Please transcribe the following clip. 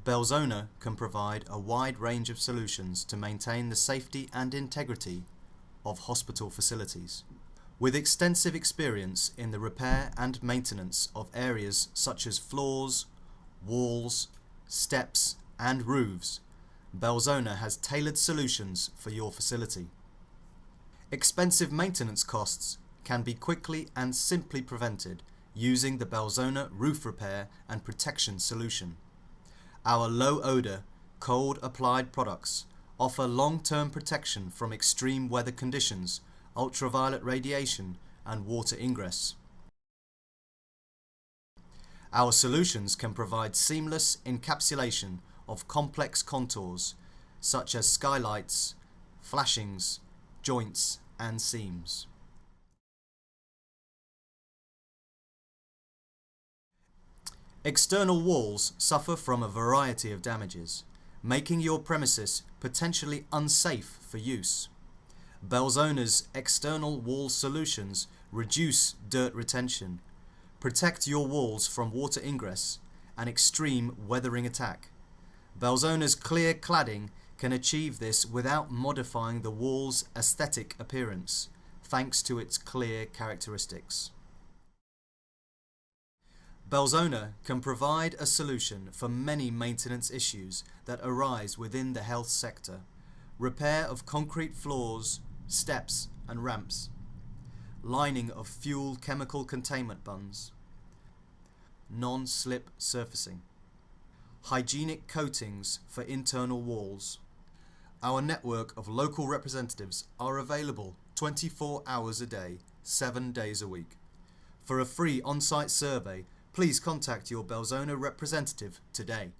Belzona can provide a wide range of solutions to maintain the safety and integrity of hospital facilities. With extensive experience in the repair and maintenance of areas such as floors, walls, steps and roofs, Belzona has tailored solutions for your facility. Expensive maintenance costs can be quickly and simply prevented using the Belzona roof repair and protection solution. Our low-odor, cold-applied products offer long-term protection from extreme weather conditions, ultraviolet radiation and water ingress. Our solutions can provide seamless encapsulation of complex contours such as skylights, flashings, joints and seams. External walls suffer from a variety of damages, making your premises potentially unsafe for use. Belzona's external wall solutions reduce dirt retention, protect your walls from water ingress and extreme weathering attack. Belzona's clear cladding can achieve this without modifying the wall's aesthetic appearance, thanks to its clear characteristics. Belzona can provide a solution for many maintenance issues that arise within the health sector: repair of concrete floors, steps and ramps, lining of fuel chemical containment bunds, non-slip surfacing, hygienic coatings for internal walls. Our network of local representatives are available 24 hours a day, 7 days a week. For a free on-site survey, please contact your Belzona representative today.